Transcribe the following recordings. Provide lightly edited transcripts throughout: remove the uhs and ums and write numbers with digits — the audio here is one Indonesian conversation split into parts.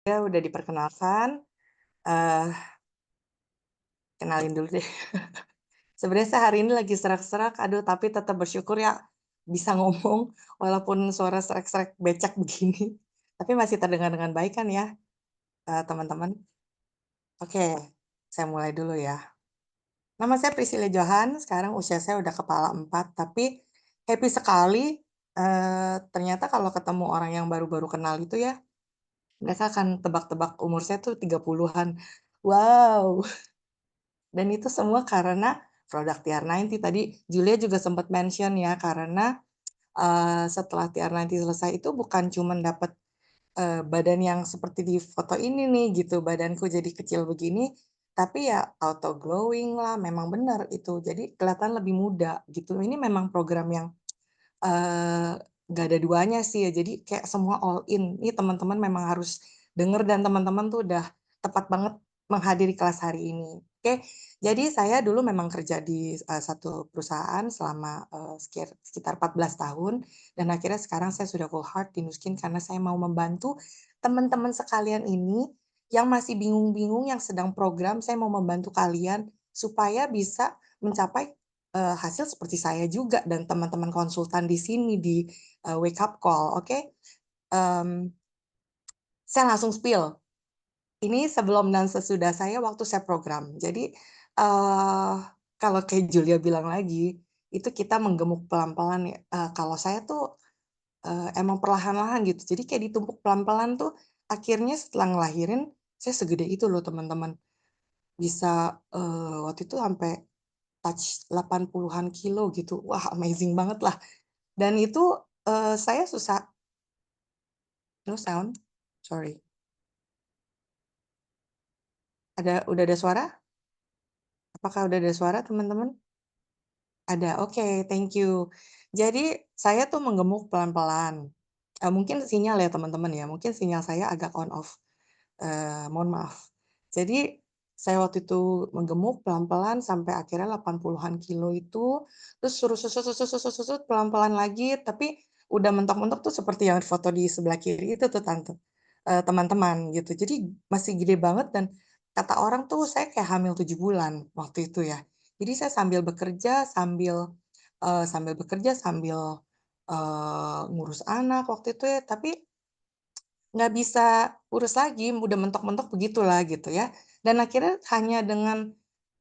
Ya udah diperkenalkan, eee, kenalin dulu deh. Sebenarnya saya hari ini lagi serak-serak, aduh tapi tetap bersyukur ya bisa ngomong walaupun suara serak-serak becak begini, tapi masih terdengar dengan baik kan ya, teman-teman? Oke, saya mulai dulu ya. Nama saya Priscilla Johan, sekarang usia saya udah kepala 4, tapi happy sekali, ternyata kalau ketemu orang yang baru-baru kenal itu ya, mereka akan tebak-tebak umur saya tuh 30-an. Wow! Dan itu semua karena produk TR90 tadi Julia juga sempat mention ya, karena, setelah TR90 selesai itu bukan cuman dapet, badan yang seperti di foto ini nih gitu, badanku jadi kecil begini, tapi ya auto glowing lah, memang benar itu, jadi kelihatan lebih muda gitu. Ini memang program yang Eee, nggak ada duanya sih ya, jadi kayak semua all in. Ini teman-teman memang harus denger dan teman-teman tuh udah tepat banget menghadiri kelas hari ini. Oke, jadi saya dulu memang kerja di, satu perusahaan selama, sekitar 14 tahun dan akhirnya sekarang saya sudah full heart di Nuskin karena saya mau membantu teman-teman sekalian ini yang masih bingung-bingung, yang sedang program, saya mau membantu kalian supaya bisa mencapai hasil seperti saya juga dan teman-teman konsultan di sini di, Wake Up Call, oke? Mmm, saya langsung spill, ini sebelum dan sesudah saya waktu saya program. Jadi, kalau kayak Julia bilang lagi, itu kita menggemuk pelan-pelan ya, kalau saya tuh, emang perlahan-lahan gitu. Jadi kayak ditumpuk pelan-pelan tuh akhirnya setelah ngelahirin, saya segede itu loh teman-teman. Bisa, waktu itu sampai touch 80-an kilo gitu. Wah amazing banget lah. Dan itu, saya susah no sound? Sorry. Udah ada suara? Apakah udah ada suara teman-teman? Ada, oke, thank you. Jadi saya tuh menggemuk pelan-pelan, mungkin sinyal ya teman-teman ya, mungkin sinyal saya agak on off, mohon maaf. Jadi saya waktu itu menggemuk pelan-pelan sampai akhirnya 80-an kilo itu, terus suruh susut pelan-pelan lagi, tapi udah mentok-mentok tuh seperti yang foto di sebelah kiri itu tuh tante, teman-teman gitu. Jadi masih gede banget dan kata orang tuh saya kayak hamil 7 bulan waktu itu ya. Jadi saya sambil bekerja, sambil bekerja, sambil, ngurus anak waktu itu ya, tapi nggak bisa urus lagi, udah mentok-mentok begitulah gitu ya. Dan akhirnya hanya dengan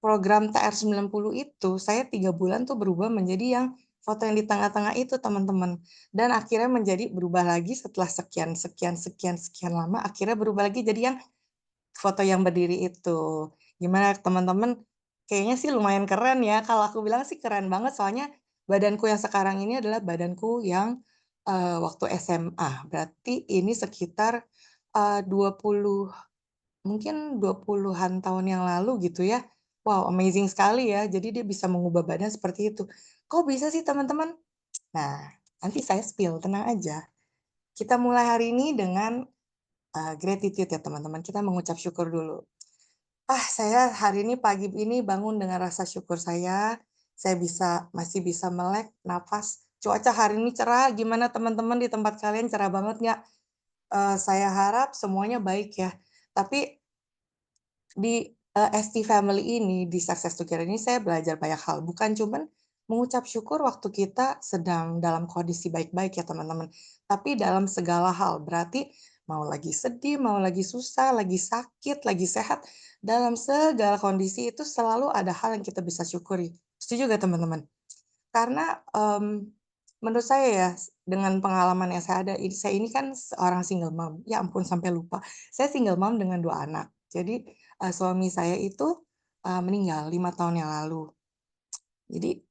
program TR90 itu, saya 3 bulan tuh berubah menjadi yang foto yang di tengah-tengah itu teman-teman. Dan akhirnya menjadi berubah lagi setelah sekian sekian sekian sekian lama, akhirnya berubah lagi jadi yang foto yang berdiri itu. Gimana teman-teman, kayaknya sih lumayan keren ya, kalau aku bilang sih keren banget soalnya badanku yang sekarang ini adalah badanku yang, waktu SMA. Berarti ini sekitar, 20 mungkin 20-an tahun yang lalu gitu ya. Wow, amazing sekali ya, jadi dia bisa mengubah badan seperti itu. Kok bisa sih teman-teman? Nah, nanti saya spill, tenang aja. Kita mulai hari ini dengan, gratitude ya teman-teman, kita mengucap syukur dulu. Saya hari ini pagi ini bangun dengan rasa syukur saya masih bisa melek nafas. Cuaca hari ini cerah, gimana teman-teman di tempat kalian cerah banget nggak? Saya harap semuanya baik ya. Tapi di, ST Family ini, di Success Together ini saya belajar banyak hal, bukan cuman mengucap syukur waktu kita sedang dalam kondisi baik-baik ya teman-teman, tapi dalam segala hal. Berarti mau lagi sedih, mau lagi susah, lagi sakit, lagi sehat, dalam segala kondisi itu selalu ada hal yang kita bisa syukuri. Setuju nggak teman-teman? Karena, menurut saya ya, dengan pengalaman yang saya ada, saya ini kan seorang single mom, ya ampun sampai lupa. Saya single mom dengan 2 anak. Jadi, suami saya itu, meninggal 5 tahun yang lalu. Jadi,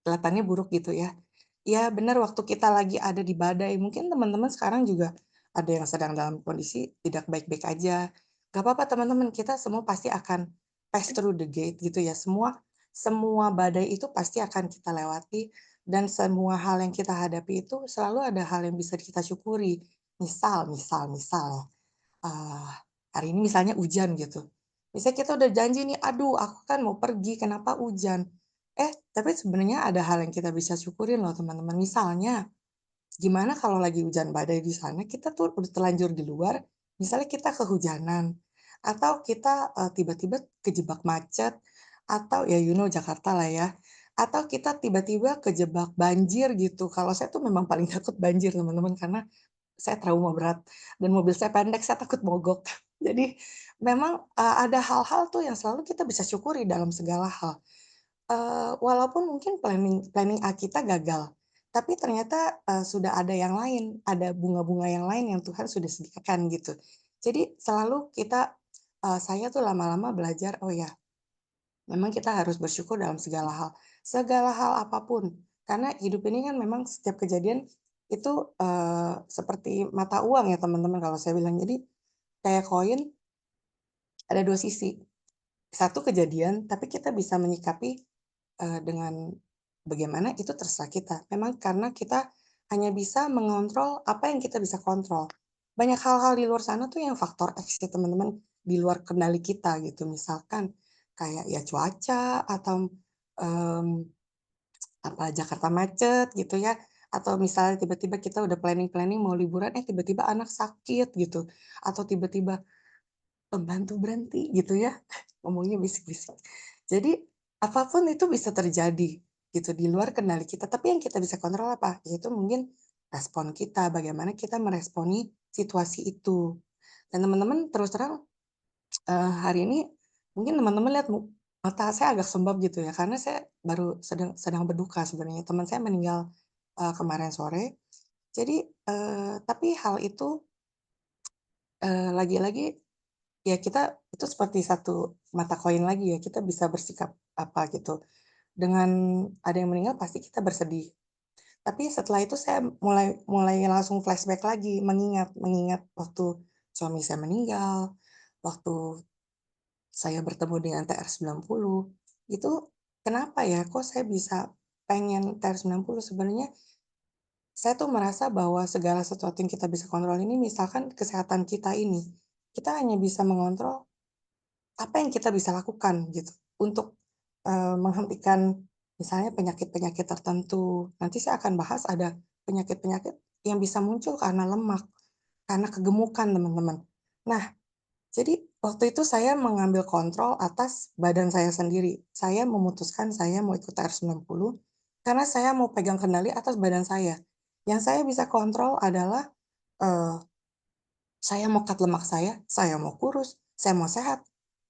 kelihatannya buruk gitu ya. Ya benar waktu kita lagi ada di badai, mungkin teman-teman sekarang juga ada yang sedang dalam kondisi tidak baik-baik aja. Gak apa-apa teman-teman, kita semua pasti akan pass through the gate gitu ya. Semua semua badai itu pasti akan kita lewati dan semua hal yang kita hadapi itu selalu ada hal yang bisa kita syukuri. Misal, eee, hari ini misalnya hujan gitu. Misalnya kita udah janji nih, "Aduh aku kan mau pergi, kenapa hujan?" Tapi sebenarnya ada hal yang kita bisa syukurin loh teman-teman. Misalnya, gimana kalau lagi hujan badai di sana, kita tuh udah terlanjur di luar, Misalnya kita kehujanan, atau kita, tiba-tiba kejebak macet, atau ya Jakarta lah ya, atau kita tiba-tiba kejebak banjir gitu. Kalau saya tuh memang paling takut banjir teman-teman, karena saya trauma berat dan mobil saya pendek, saya takut mogok. Jadi memang, ada hal-hal tuh yang selalu kita bisa syukuri dalam segala hal. Walaupun mungkin planning planning A kita gagal, tapi ternyata, sudah ada yang lain, ada bunga-bunga yang lain yang Tuhan sudah sediakan gitu. Jadi selalu kita saya tuh lama-lama belajar, oh ya, memang kita harus bersyukur dalam segala hal apapun. Karena hidup ini kan memang setiap kejadian itu, seperti mata uang ya teman-teman kalau saya bilang. Jadi kayak koin ada 2 sisi, satu kejadian tapi kita bisa menyikapi dengan bagaimana itu terserah kita. Memang karena kita hanya bisa mengontrol apa yang kita bisa kontrol. Banyak hal-hal di luar sana tuh yang faktor X ya teman-teman, di luar kendali kita gitu. Misalkan kayak ya cuaca atau, mmm, Jakarta macet gitu ya, atau misalnya tiba-tiba kita udah planning-planning mau liburan, tiba-tiba anak sakit gitu, atau tiba-tiba pembantu berhenti gitu ya, ngomongnya bisik-bisik. Jadi, apapun itu bisa terjadi gitu, di luar kendali kita, tapi yang kita bisa kontrol apa? Yaitu mungkin respon kita, bagaimana kita meresponi situasi itu. Dan teman-teman terus terang, hari ini mungkin teman-teman lihat mata saya agak sembab gitu ya, karena saya baru sedang sedang berduka sebenarnya, teman saya meninggal, kemarin sore. Jadi, tapi hal itu, lagi-lagi ya kita itu seperti satu mata koin lagi ya, kita bisa bersikap apa gitu. Dengan ada yang meninggal pasti kita bersedih. Tapi setelah itu saya mulai mulai langsung flashback lagi, mengingat mengingat waktu suami saya meninggal, waktu saya bertemu dengan TR-90, itu kenapa ya kok saya bisa pengen TR-90 sebenarnya saya tuh merasa bahwa segala sesuatu yang kita bisa kontrol ini misalkan kesehatan kita ini, kita hanya bisa mengontrol apa yang kita bisa lakukan gitu untuk, menghentikan misalnya penyakit-penyakit tertentu. Nanti saya akan bahas ada penyakit-penyakit yang bisa muncul karena lemak, karena kegemukan, teman-teman. Nah, jadi waktu itu saya mengambil kontrol atas badan saya sendiri. Saya memutuskan saya mau ikut TR-90 karena saya mau pegang kendali atas badan saya. Yang saya bisa kontrol adalah, eee saya mau cut lemak saya mau kurus, saya mau sehat.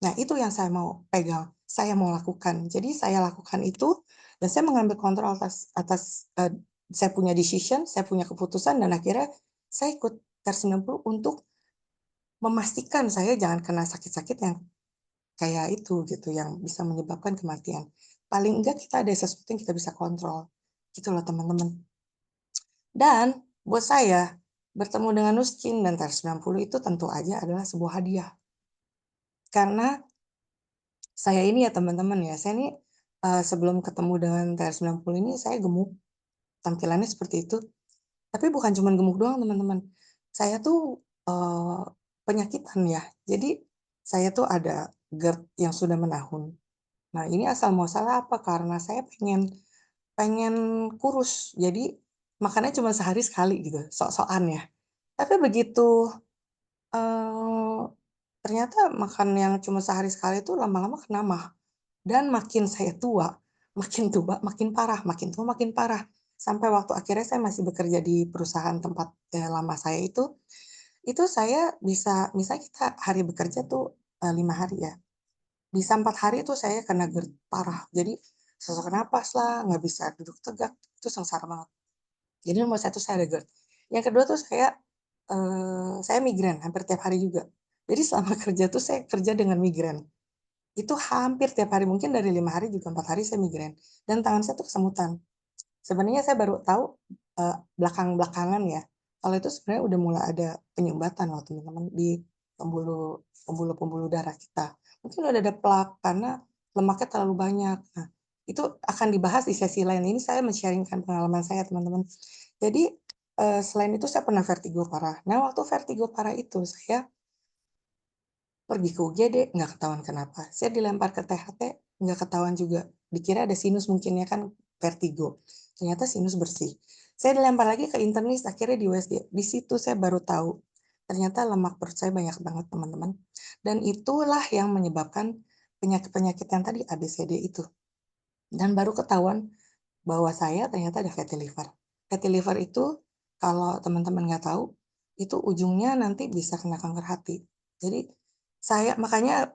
Nah, itu yang saya mau pegang, saya mau lakukan. Jadi saya lakukan itu dan saya mengambil kontrol atas atas, saya punya decision, saya punya keputusan dan akhirnya saya ikut tes 90 untuk memastikan saya jangan kena sakit-sakit yang kayak itu gitu, yang bisa menyebabkan kematian. Paling enggak kita ada sesuatu yang kita bisa kontrol, gitu loh teman-teman. Dan buat saya, bertemu dengan Nuskin dan TR-90 itu tentu aja adalah sebuah hadiah. Karena saya ini ya teman-teman ya, saya ini, sebelum ketemu dengan TR-90 ini saya gemuk, tampilannya seperti itu. Tapi bukan cuman gemuk doang teman-teman, saya tuh, penyakitan ya. Jadi saya tuh ada GERD yang sudah menahun. Nah ini asal muasalnya apa, karena saya pengen pengen kurus, jadi makannya cuma sehari sekali gitu, sok-sokan ya. Tapi begitu, eee, ternyata makan yang cuma sehari sekali itu lama-lama kena MAH. Dan makin saya tua, makin tua makin parah. Sampai waktu akhirnya saya masih bekerja di perusahaan tempat, lama saya itu saya bisa misalnya kita hari bekerja tuh, 5 hari ya, bisa 4 hari itu saya kena GERD parah. Jadi sesak napas lah, nggak bisa duduk tegak, itu sengsara banget. Jadi nomor satu saya ada GERD. Yang kedua tuh saya migrain hampir tiap hari juga. Jadi selama kerja tuh saya kerja dengan migrain. Itu hampir tiap hari, mungkin dari 5 hari juga 4 hari saya migrain, dan tangan saya tuh kesemutan. Sebenarnya saya baru tahu, belakang-belakangan ya, kalau itu sebenarnya udah mulai ada penyumbatan loh teman-teman di pembuluh-pembuluh darah kita. Mungkin udah ada plak karena lemaknya terlalu banyak. Nah, itu akan dibahas di sesi lain. Ini saya men-sharing-kan pengalaman saya teman-teman. Jadi, selain itu saya pernah vertigo parah. Nah, waktu vertigo parah itu saya pergi ke UGD, nggak ketahuan kenapa. Saya dilempar ke THT, nggak ketahuan juga. Dikira ada sinus mungkin ya kan, vertigo. Ternyata sinus bersih. Saya dilempar lagi ke internis, akhirnya di USG. Di situ saya baru tahu, ternyata lemak perut saya banyak banget teman-teman, dan itulah yang menyebabkan penyakit-penyakit yang tadi ABCD itu. Dan baru ketahuan bahwa saya ternyata ada fatty liver. Fatty liver itu kalau teman-teman nggak tahu, itu ujungnya nanti bisa kena kanker hati. Jadi saya makanya,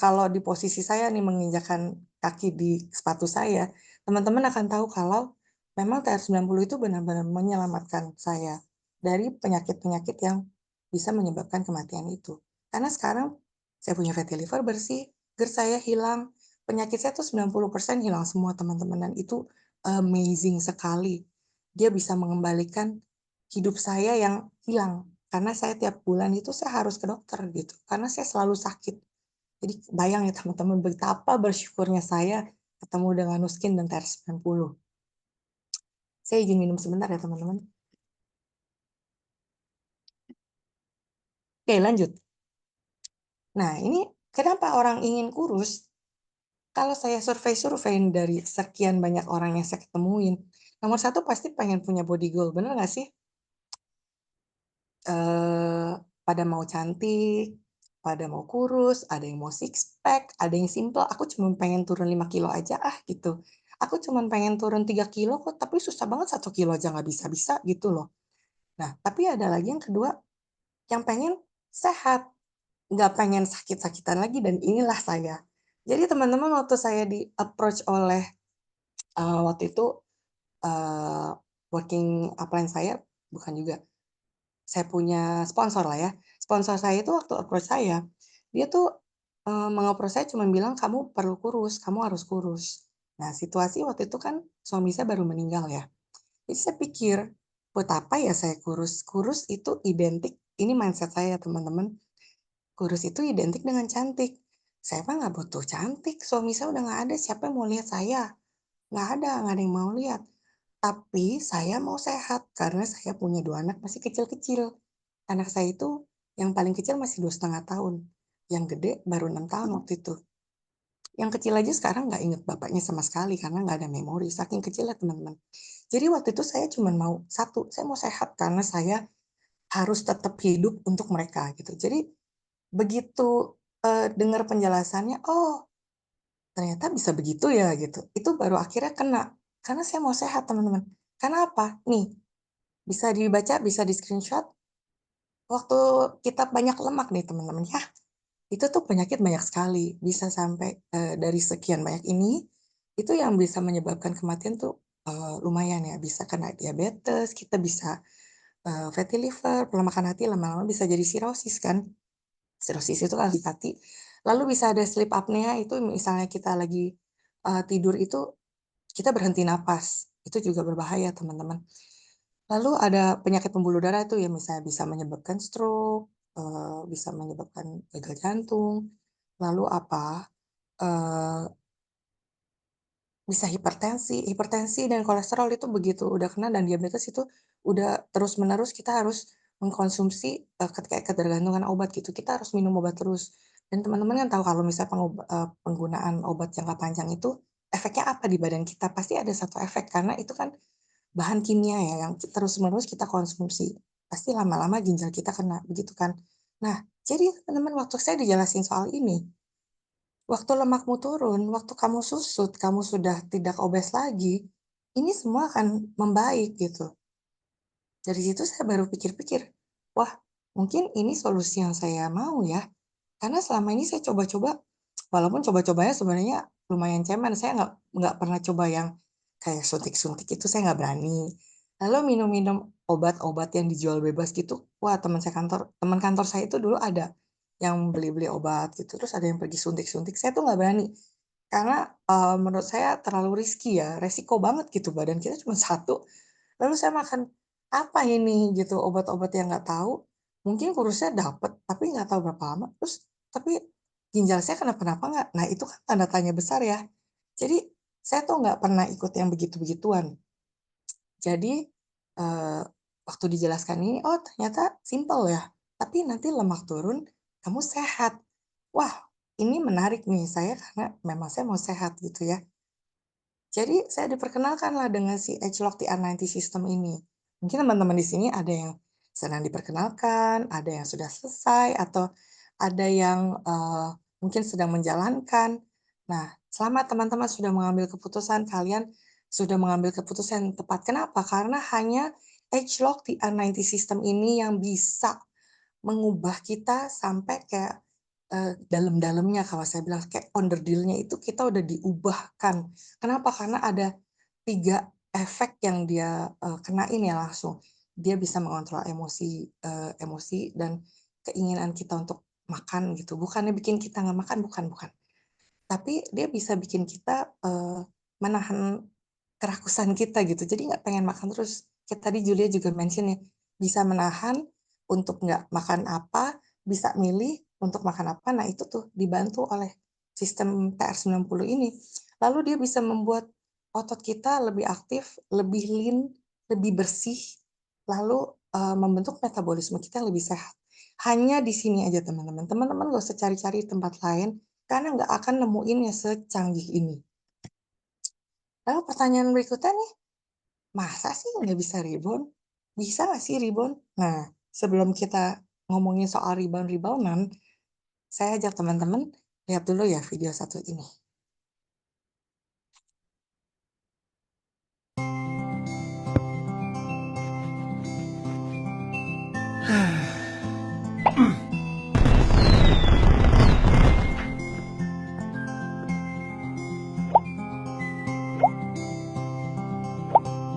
kalau di posisi saya nih menginjakkan kaki di sepatu saya, teman-teman akan tahu kalau memang TR90 itu benar-benar menyelamatkan saya dari penyakit-penyakit yang bisa menyebabkan kematian itu. Karena sekarang saya punya fatty liver bersih, GERD saya hilang, penyakit saya tuh 90% hilang semua teman-teman, dan itu amazing sekali. Dia bisa mengembalikan hidup saya yang hilang, karena saya tiap bulan itu saya harus ke dokter gitu, karena saya selalu sakit. Jadi bayang ya teman-teman betapa bersyukurnya saya ketemu dengan Nuskin dan TR90. Saya izin minum sebentar ya teman-teman. Oke lanjut. Nah ini kenapa orang ingin kurus? Kalau saya survei-survei dari sekian banyak orang yang saya ketemuin, nomor satu pasti pengen punya body goal, bener nggak sih? Pada mau cantik, pada mau kurus, ada yang mau six pack, ada yang simple, "Aku cuma pengen turun 5 kilo aja ah," gitu. "Aku cuma pengen turun 3 kilo kok, tapi susah banget 1 kilo aja nggak bisa-bisa," gitu loh. Nah, tapi ada lagi yang kedua, yang pengen sehat, nggak pengen sakit-sakitan lagi, dan inilah saya. Jadi teman-teman waktu saya di-approach oleh, waktu itu, eee, working upline saya, bukan juga, saya punya sponsor lah ya. Sponsor saya itu waktu approach saya, dia tuh, meng-approach saya cuman bilang, "Kamu perlu kurus, kamu harus kurus." Nah, situasi waktu itu kan suami saya baru meninggal ya. Jadi saya pikir, "Buat apa ya saya kurus?" Kurus itu identik, ini mindset saya teman-teman, kurus itu identik dengan cantik. Saya mah nggak butuh cantik, suami saya udah nggak ada, siapa yang mau lihat saya? Nggak ada yang mau lihat. Tapi saya mau sehat karena saya punya 2 anak masih kecil-kecil. Anak saya itu yang paling kecil masih 2,5 tahun, yang gede baru 6 tahun waktu itu. Yang kecil aja sekarang nggak inget bapaknya sama sekali karena nggak ada memori, saking kecilnya teman-teman. Jadi waktu itu saya cuman mau satu, saya mau sehat karena saya harus tetap hidup untuk mereka gitu. Jadi begitu, dengar penjelasannya, "Oh ternyata bisa begitu ya," gitu. Itu baru akhirnya kena, karena saya mau sehat teman-teman. Karena apa? Nih, bisa dibaca, bisa di-screenshot, waktu kita banyak lemak nih teman-teman ya, itu tuh penyakit banyak sekali, bisa sampai, dari sekian banyak ini, itu yang bisa menyebabkan kematian tuh, lumayan ya, bisa kena diabetes, kita bisa, fatty liver, pelemakan hati, lama-lama bisa jadi sirosis kan. Sirosis itu kan hati. Lalu bisa ada sleep apnea, itu misalnya kita lagi, tidur itu kita berhenti napas, itu juga berbahaya teman-teman. Lalu ada penyakit pembuluh darah itu yang misalnya bisa menyebabkan stroke, bisa menyebabkan gagal jantung, lalu apa, eee, bisa hipertensi. Hipertensi dan kolesterol itu begitu udah kena, dan diabetes itu udah terus-menerus kita harus mengkonsumsi, kayak ketergantungan obat gitu, kita harus minum obat terus. Dan teman-teman kan tahu kalau misalnya penggunaan obat jangka panjang itu efeknya apa di badan kita, pasti ada satu efek karena itu kan bahan kimia ya yang terus-menerus kita konsumsi, pasti lama-lama ginjal kita kena, begitu kan. Nah, jadi teman-teman waktu saya dijelasin soal ini, waktu lemakmu turun, waktu kamu susut, kamu sudah tidak obes lagi, ini semua akan membaik gitu. Dari situ saya baru pikir-pikir, wah mungkin ini solusi yang saya mau ya. Karena selama ini saya coba-coba, walaupun coba-cobanya sebenarnya lumayan cemen, saya nggak pernah coba yang kayak suntik-suntik itu saya nggak berani. Lalu minum-minum obat-obat yang dijual bebas gitu, wah teman kantor saya itu dulu ada yang beli-beli obat gitu, terus ada yang pergi suntik-suntik, saya tuh nggak berani. Karena, menurut saya terlalu risky ya, resiko banget gitu, badan kita cuma satu. Lalu saya makan, apa ini gitu, obat-obat yang nggak tahu, mungkin kurusnya dapet, tapi nggak tahu berapa lama, terus tapi ginjal saya kenapa-napa nggak? Nah itu kan tanda tanya besar ya. Jadi saya tuh nggak pernah ikut yang begitu-begituan. Jadi, waktu dijelaskan ini, oh ternyata simpel ya, tapi nanti lemak turun, kamu sehat. Wah ini menarik nih, saya karena memang saya mau sehat gitu ya. Jadi saya diperkenalkanlah dengan si Agelock TR90 System ini. Mungkin teman-teman di sini ada yang sedang diperkenalkan, ada yang sudah selesai, atau ada yang, mungkin sedang menjalankan. Nah, selama teman-teman sudah mengambil keputusan, kalian sudah mengambil keputusan yang tepat. Kenapa? Karena hanya ageLOC TR90 system ini yang bisa mengubah kita sampai kayak, dalam-dalamnya kalau saya bilang, kayak onderdilnya itu kita udah diubahkan. Kenapa? Karena ada 3 efek yang dia, kenain ya langsung. Dia bisa mengontrol emosi dan keinginan kita untuk makan gitu, bukannya bikin kita nggak makan, bukan. Tapi dia bisa bikin kita, menahan kerakusan kita gitu, jadi nggak pengen makan terus. Kayak tadi Julia juga mention ya, bisa menahan untuk nggak makan apa, bisa milih untuk makan apa, nah itu tuh dibantu oleh sistem TR90 ini. Lalu dia bisa membuat otot kita lebih aktif, lebih lean, lebih bersih, lalu, membentuk metabolisme kita yang lebih sehat. Hanya di sini aja teman-teman, teman-teman nggak usah cari-cari tempat lain, karena nggak akan nemuin yang secanggih ini. Lalu pertanyaan berikutnya nih, masa sih nggak bisa rebound? Bisa nggak sih rebound? Nah, sebelum kita ngomongin soal rebound-reboundan, saya ajak teman-teman lihat dulu ya video satu ini.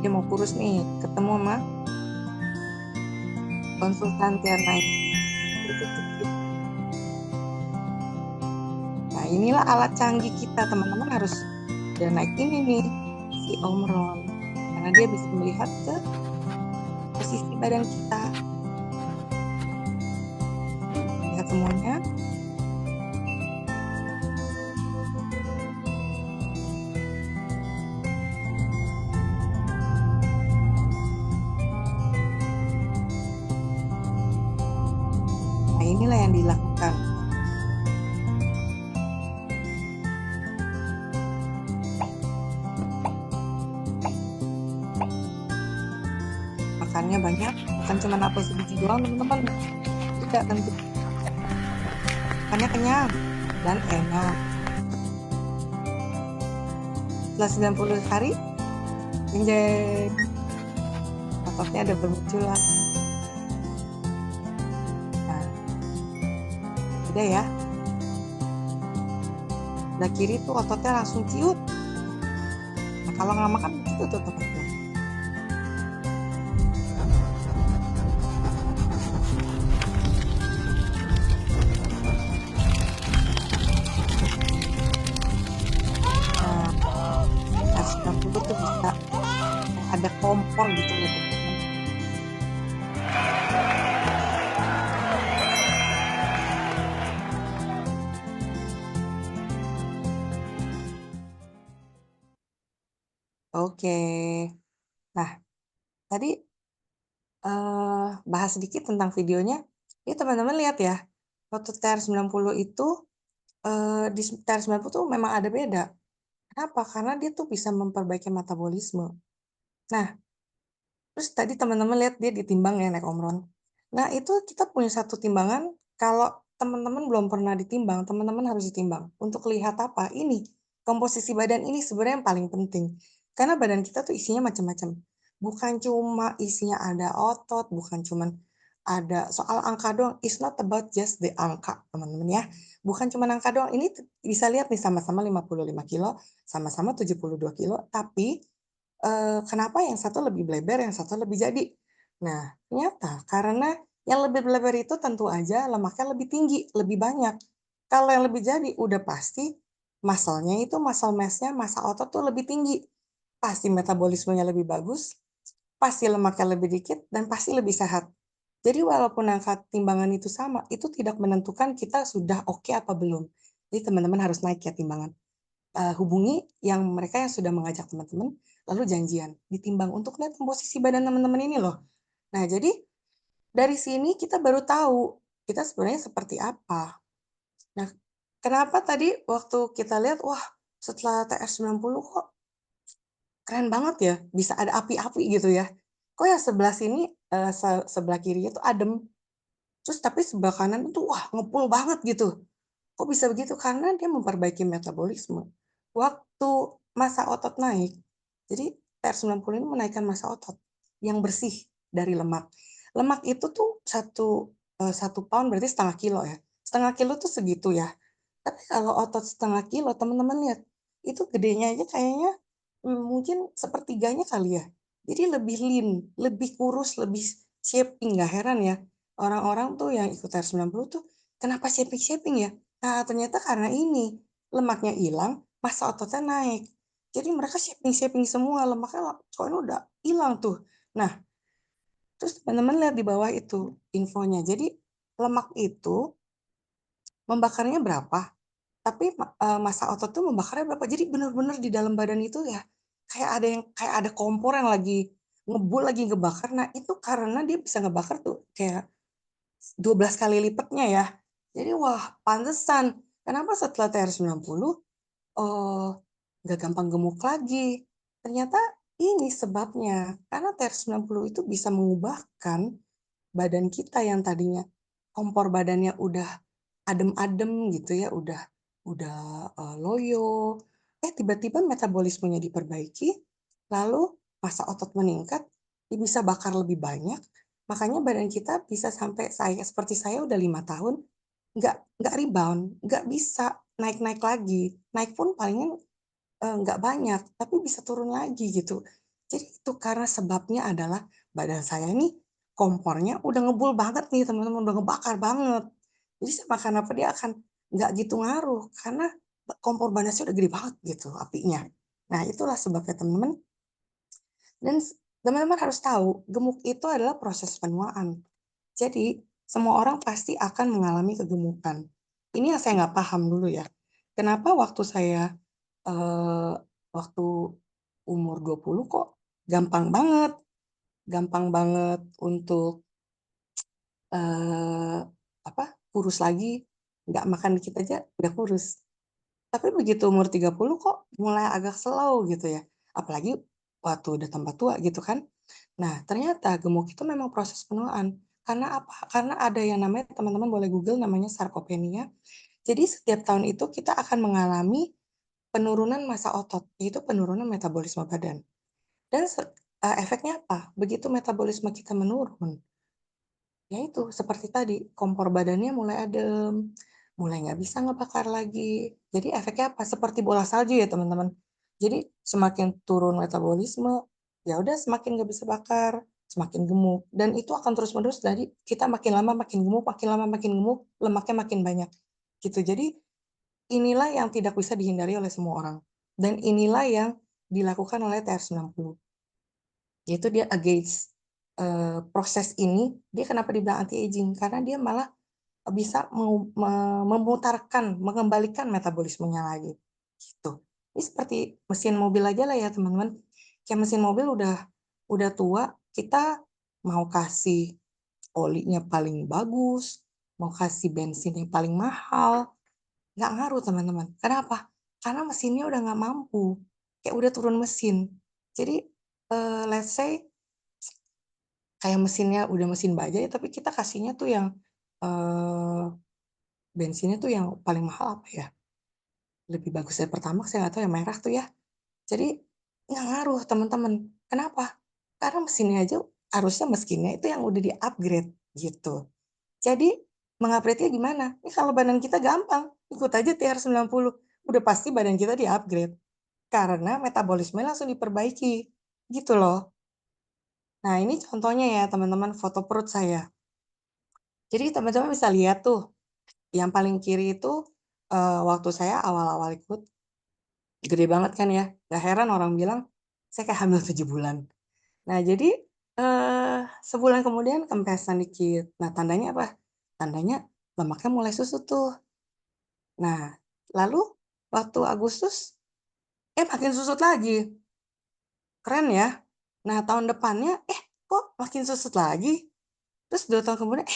Dia mau kurus nih, ketemu sama konsultan Tierney. Nah, inilah alat canggih kita, teman-teman harus udah naik ini nih, si Omron. Karena dia bisa melihat ke posisi badan kita. Lihat semuanya. Nah, inilah yang dilakukan. Makannya banyak, bukan cuma apel sebiji doang teman-teman. Tidak tentu. Makannya kenyang dan enak. Setelah 90 hari, jeng ototnya ada bermunculan. Nah, udah ya. Sebelah kiri tuh ototnya langsung ciut. Nah, kalau nggak makan begitu tuh ototnya. Nah, harus 90 tuh bisa ada kompor gitu loh teman-teman. Oke. Nah, tadi bahas sedikit tentang videonya. Ini teman-teman lihat ya, waktu TR90 itu, di TR90 tuh memang ada beda. Kenapa? Karena dia tuh bisa memperbaiki metabolisme. Nah, terus tadi teman-teman lihat dia ditimbang ya naik Omron. Nah, itu kita punya satu timbangan, kalau teman-teman belum pernah ditimbang, teman-teman harus ditimbang. Untuk lihat apa? Ini, komposisi badan ini sebenarnya yang paling penting. Karena badan kita tuh isinya macam-macam. Bukan cuma isinya ada otot, bukan cuma ada soal angka doang. It's not about just the angka, teman-teman ya. Bukan cuma angka doang. Ini bisa lihat nih sama-sama 55 kilo, sama-sama 72 kilo, tapi kenapa yang satu lebih bleber, yang satu lebih jadi? Nah, ternyata karena yang lebih bleber itu tentu aja lemaknya lebih tinggi, lebih banyak. Kalau yang lebih jadi udah pasti muscle-nya itu muscle mass-nya, massa otot tuh lebih tinggi. Pasti metabolismenya lebih bagus, pasti lemaknya lebih dikit, dan pasti lebih sehat. Jadi walaupun angka timbangan itu sama, itu tidak menentukan kita sudah oke apa belum. Jadi teman-teman harus naik ya timbangan. Hubungi yang mereka yang sudah mengajak teman-teman, lalu janjian, ditimbang untuk lihat komposisi badan teman-teman ini loh. Nah, jadi dari sini kita baru tahu kita sebenarnya seperti apa. Nah, kenapa tadi waktu kita lihat, wah setelah TR90 kok keren banget ya, bisa ada api-api gitu ya. Kok yang sebelah sini sebelah kirinya tuh adem, terus tapi sebelah kanan itu wah ngepul banget gitu. Kok bisa begitu? Karena dia memperbaiki metabolisme. Waktu massa otot naik, jadi TR90 ini menaikkan massa otot yang bersih dari lemak. Lemak itu tuh 1 pound berarti 0,5 kilo ya. 0,5 kilo tuh segitu ya. Tapi kalau otot 0,5 kilo, teman-teman lihat, itu gedenya aja kayaknya, mungkin sepertiganya kali ya. Jadi lebih lean, lebih kurus, lebih shaping, nggak heran ya, orang-orang tuh yang ikut TR90 tuh kenapa shaping-shaping ya? Nah, ternyata karena ini, lemaknya hilang, massa ototnya naik. Jadi mereka shaping-shaping semua, lemaknya soalnya udah hilang tuh. Nah, terus teman-teman lihat di bawah itu infonya. Jadi lemak itu membakarnya berapa, tapi massa otot tuh membakarnya berapa. Jadi bener-bener di dalam badan itu ya, kayak ada kompor yang lagi ngebul, lagi ngebakar. Nah, itu karena dia bisa ngebakar tuh kayak 12 kali lipatnya ya. Jadi wah pantesan, kenapa setelah TR90, eee, nggak gampang gemuk lagi. Ternyata ini sebabnya, karena TR90 itu bisa mengubahkan badan kita yang tadinya kompor badannya udah adem-adem gitu ya, udah loyo, tiba-tiba metabolismenya diperbaiki, lalu massa otot meningkat, dia bisa bakar lebih banyak, makanya badan kita bisa sampai seperti saya udah 5 tahun, nggak rebound, nggak bisa naik-naik lagi. Naik pun palingan, nggak banyak, tapi bisa turun lagi gitu. Jadi itu karena sebabnya adalah badan saya nih kompornya udah ngebul banget nih teman-teman, udah ngebakar banget. Jadi saya makan apa dia akan nggak gitu ngaruh, karena kompor badan saya udah gede banget gitu apinya. Nah itulah sebabnya teman-teman, dan teman-teman harus tahu, gemuk itu adalah proses penuaan. Jadi, semua orang pasti akan mengalami kegemukan. Ini yang saya nggak paham dulu ya. Kenapa waktu saya, eee, waktu umur 20 kok gampang banget untuk, eee, apa, kurus lagi, nggak makan dikit aja udah kurus. Tapi begitu umur 30 kok mulai agak slow gitu ya, apalagi waktu udah tambah tua gitu kan. Nah, ternyata gemuk itu memang proses penuaan. Karena apa? Karena ada yang namanya, teman-teman boleh Google, namanya sarkopenia. Jadi setiap tahun itu kita akan mengalami penurunan massa otot, yaitu penurunan metabolisme badan. Dan efeknya apa? Begitu metabolisme kita menurun, ya itu, seperti tadi, kompor badannya mulai adem, mulai nggak bisa ngebakar lagi. Jadi efeknya apa? Seperti bola salju ya teman-teman. Jadi semakin turun metabolisme, ya udah semakin nggak bisa bakar, semakin gemuk. Dan itu akan terus-menerus, jadi kita makin lama makin gemuk, makin lama makin gemuk, lemaknya makin banyak. Gitu. Jadi inilah yang tidak bisa dihindari oleh semua orang. Dan inilah yang dilakukan oleh TR90. Yaitu dia against, proses ini, dia kenapa dibilang anti aging, karena dia malah bisa memutarkan, mengembalikan metabolismenya lagi, gitu. Ini seperti mesin mobil aja lah ya teman-teman, kayak mesin mobil udah tua, kita mau kasih olinya paling bagus, mau kasih bensin yang paling mahal, nggak ngaruh teman-teman. Kenapa? Karena mesinnya udah nggak mampu, kayak udah turun mesin. Jadi, let's say kayak mesinnya udah mesin baja ya, tapi kita kasihnya tuh yang, eee, bensinnya tuh yang paling mahal apa ya, lebih bagus dari Pertamax, saya nggak tahu yang merah tuh ya. Jadi nggak ngaruh teman-teman. Kenapa? Karena mesinnya aja harusnya mesinnya itu yang udah di-upgrade gitu. Jadi meng-upgrade-nya gimana? Ini kalau badan kita gampang, ikut aja TR90, udah pasti badan kita di-upgrade karena metabolisme langsung diperbaiki, gitu loh. Nah ini contohnya ya teman-teman, foto perut saya. Jadi teman-teman bisa lihat tuh, yang paling kiri itu, waktu saya awal-awal ikut, gede banget kan ya, nggak heran orang bilang, saya kayak hamil 7 bulan. Nah jadi, sebulan kemudian kempesan dikit. Nah tandanya apa? Tandanya lemaknya mulai susut tuh. Nah, lalu waktu Agustus, makin susut lagi, keren ya. Nah tahun depannya, kok makin susut lagi? Terus 2 tahun kemudian,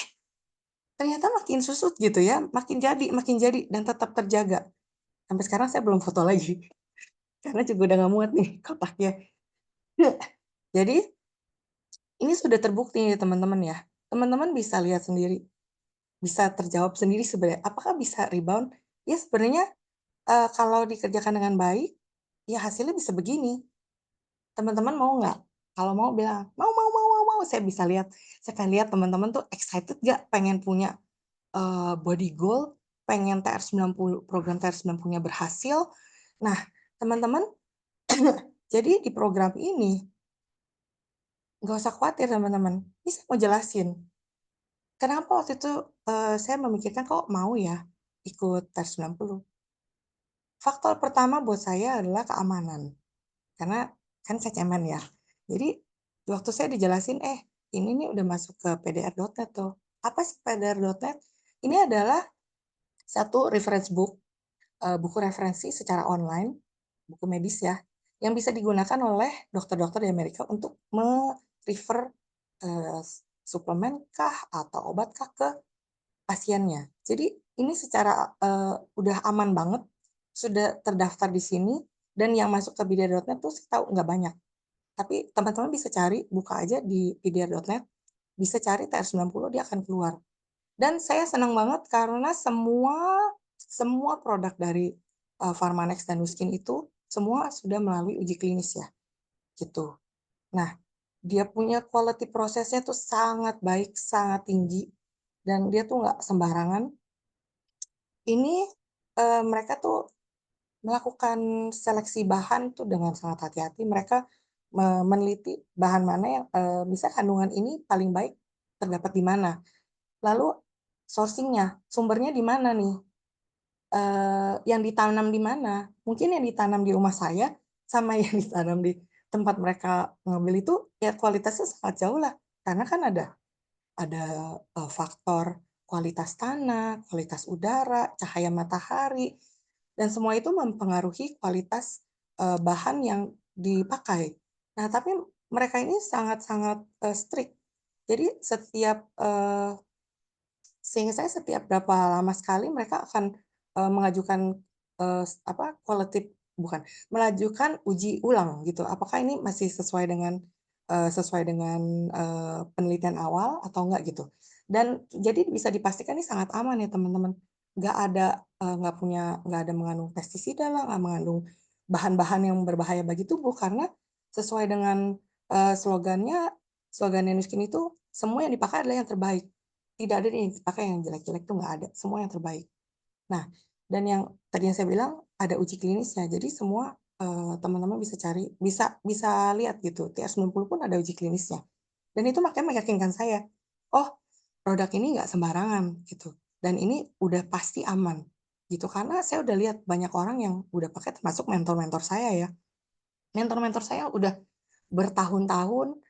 ternyata makin susut gitu ya, makin jadi dan tetap terjaga. Sampai sekarang saya belum foto lagi, karena juga udah nggak muat nih kotaknya. Jadi Ini sudah terbukti ya teman-teman ya. Teman-teman bisa lihat sendiri, bisa terjawab sendiri sebenarnya, apakah bisa rebound? Ya sebenarnya, kalau dikerjakan dengan baik, ya hasilnya bisa begini. Teman-teman mau nggak? Kalau mau bilang, "Mau mau mau mau mau," saya pengen lihat teman-teman tuh excited nggak pengen punya, body goal, pengen TR90 program TR90-nya berhasil. Nah, teman-teman jadi di program ini, nggak usah khawatir teman-teman, ini saya mau jelasin, kenapa waktu itu, saya memikirkan kok mau ya ikut TR90. Faktor pertama buat saya adalah keamanan, karena kan saya cemen ya. Jadi waktu saya dijelasin, ini nih udah masuk ke PDR.net tuh. Apa sih PDR.net? Ini adalah satu reference book, buku referensi secara online, buku medis ya, yang bisa digunakan oleh dokter-dokter di Amerika untuk me-refer, eee, suplemen kah atau obat kah ke pasiennya. Jadi ini secara, udah aman banget, sudah terdaftar di sini, dan yang masuk ke Bida.net tuh saya tahu nggak banyak. Tapi teman-teman bisa cari, buka aja di Bida.net, bisa cari TR90 dia akan keluar. Dan saya senang banget karena semua produk dari, Pharmanex dan Nuskin itu semua sudah melalui uji klinis ya, gitu. Nah, dia punya quality prosesnya tuh sangat baik, sangat tinggi, dan dia tuh nggak sembarangan. Ini, mereka tuh melakukan seleksi bahan tuh dengan sangat hati-hati. Mereka meneliti bahan mana yang, misal kandungan ini paling baik terdapat di mana, lalu sourcing-nya, sumbernya di mana nih, yang ditanam di mana. Mungkin yang ditanam di rumah saya sama yang ditanam di tempat mereka ngambil itu, ya kualitasnya sangat jauh lah, karena kan ada, faktor kualitas tanah, kualitas udara, cahaya matahari, dan semua itu mempengaruhi kualitas, bahan yang dipakai. Nah, tapi mereka ini sangat-sangat, strict. Jadi seingat saya setiap berapa lama sekali mereka akan, mengajukan, quality bukan, melajukan uji ulang gitu. Apakah ini masih sesuai dengan penelitian awal atau enggak gitu. Dan jadi bisa dipastikan ini sangat aman ya teman-teman. Nggak ada mengandung pestisida lah, nggak mengandung bahan-bahan yang berbahaya bagi tubuh karena sesuai dengan, slogannya Nuskin itu, semua yang dipakai adalah yang terbaik. Tidak ada nih pakai yang jelek-jelek tuh nggak ada, semua yang terbaik. Nah, dan yang tadi yang saya bilang ada uji klinisnya, jadi semua, teman-teman bisa cari, bisa bisa lihat gitu, TR90 pun ada uji klinisnya. Dan itu makanya meyakinkan saya, "Oh, produk ini nggak sembarangan," gitu, dan ini udah pasti aman, gitu. Karena saya udah lihat banyak orang yang udah pakai termasuk mentor-mentor saya ya. Mentor-mentor saya udah bertahun-tahun,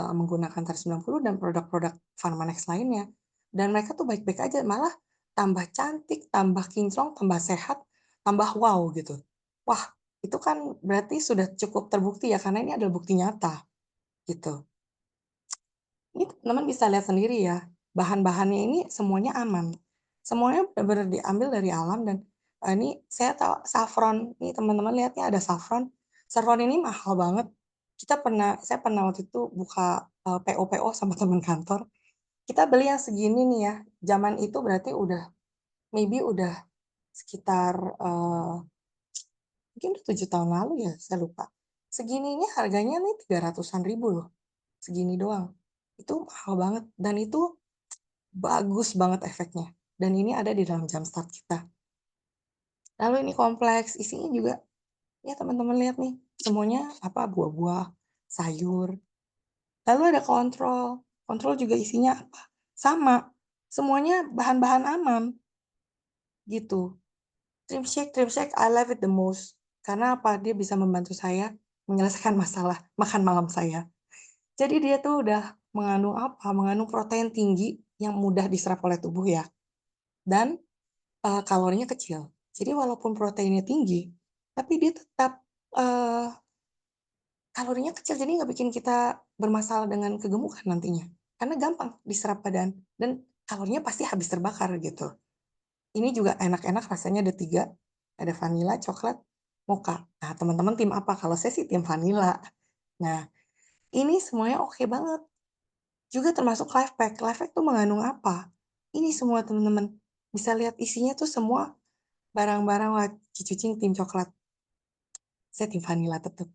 menggunakan TR90 dan produk-produk Pharmanex lainnya, dan mereka tuh baik-baik aja, malah tambah cantik, tambah kinclong, tambah sehat, tambah wow gitu. Wah, itu kan berarti sudah cukup terbukti ya, karena ini adalah bukti nyata, gitu. Ini teman-teman bisa lihat sendiri ya, bahan-bahannya ini semuanya aman. Semuanya benar-benar diambil dari alam dan, ini saya tahu saffron, nih teman-teman lihatnya ada saffron. Saffron ini mahal banget. Saya pernah waktu itu buka, PO-PO sama teman kantor. Kita beli yang segini nih ya, zaman itu berarti udah maybe udah sekitar, mungkin udah 7 tahun lalu ya, saya lupa. Segininya harganya nih 300-an ribu loh, segini doang. Itu mahal banget dan itu bagus banget efeknya, dan ini ada di dalam jam start kita. Lalu ini kompleks, isinya juga ya teman-teman lihat nih, semuanya apa, buah-buah, sayur, lalu ada kontrol, kontrol juga isinya apa, sama, semuanya bahan-bahan aman, gitu. Trim Shake I love it the most, karena apa, dia bisa membantu saya menyelesaikan masalah makan malam saya. Jadi dia tuh udah mengandung apa, mengandung protein tinggi yang mudah diserap oleh tubuh ya, dan kalorinya kecil. Jadi walaupun proteinnya tinggi, tapi dia tetap, eee, kalorinya kecil, jadi nggak bikin kita bermasalah dengan kegemukan nantinya. Karena gampang diserap badan dan kalorinya pasti habis terbakar gitu. Ini juga enak-enak rasanya ada 3, ada vanila, coklat, moka. Nah, teman-teman tim apa? Kalau saya sih tim vanila. Nah, ini semuanya oke banget. Juga termasuk life pack. Life pack tuh mengandung apa? Ini semua teman-teman, bisa lihat isinya tuh semua barang-barang wah Cici Cucing tim coklat, saya tim vanila tetep.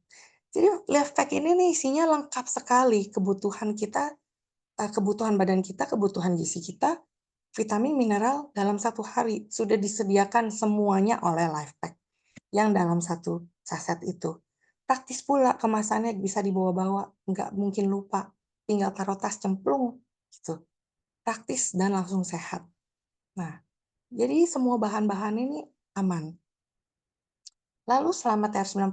Jadi life pack ini nih isinya lengkap sekali kebutuhan kita, kebutuhan badan kita, kebutuhan gizi kita, vitamin, mineral dalam satu hari. Sudah disediakan semuanya oleh life pack yang dalam satu saset itu. Praktis pula kemasannya bisa dibawa-bawa, nggak mungkin lupa, tinggal taruh tas cemplung, gitu. Praktis dan langsung sehat. Nah, jadi semua bahan-bahan ini aman. Lalu selama TR90,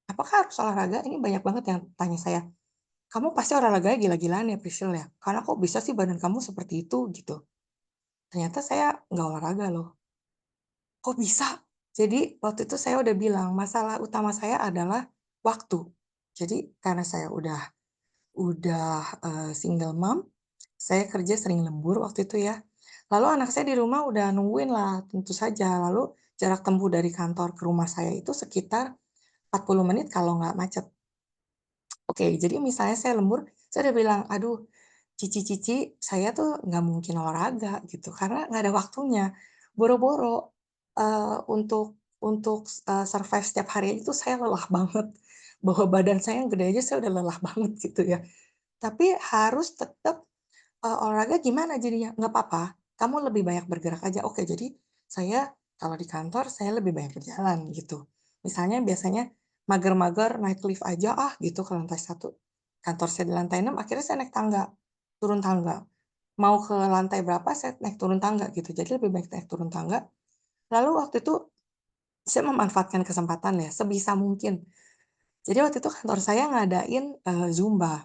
apakah harus olahraga? Ini banyak banget yang tanya saya, "Kamu pasti olahraganya gila-gilaan ya, Priscil ya? Karena kok bisa sih badan kamu seperti itu?" Gitu. Ternyata saya nggak olahraga loh. Kok bisa? Jadi waktu itu saya udah bilang, masalah utama saya adalah waktu. Jadi karena saya udah single mom, saya kerja sering lembur waktu itu ya. Lalu anak saya di rumah udah nungguin lah, tentu saja. Lalu jarak tempuh dari kantor ke rumah saya itu sekitar 40 menit kalau nggak macet. Oke, jadi misalnya saya lembur, saya udah bilang, "Aduh, Cici, saya tuh nggak mungkin olahraga," gitu, karena nggak ada waktunya. Boro-boro, untuk survive setiap hari itu saya lelah banget. Bawa badan saya yang gede aja saya udah lelah banget gitu ya. Tapi harus tetap olahraga gimana jadinya? Nggak apa-apa, kamu lebih banyak bergerak aja. Oke, jadi saya kalau di kantor saya lebih banyak berjalan gitu. Misalnya biasanya mager-mager naik lift aja ah gitu ke lantai 1. Kantor saya di lantai 6, akhirnya saya naik tangga, turun tangga. Mau ke lantai berapa saya naik turun tangga gitu. Jadi lebih baik naik turun tangga. Lalu waktu itu saya memanfaatkan kesempatan ya sebisa mungkin. Jadi waktu itu kantor saya ngadain, Zumba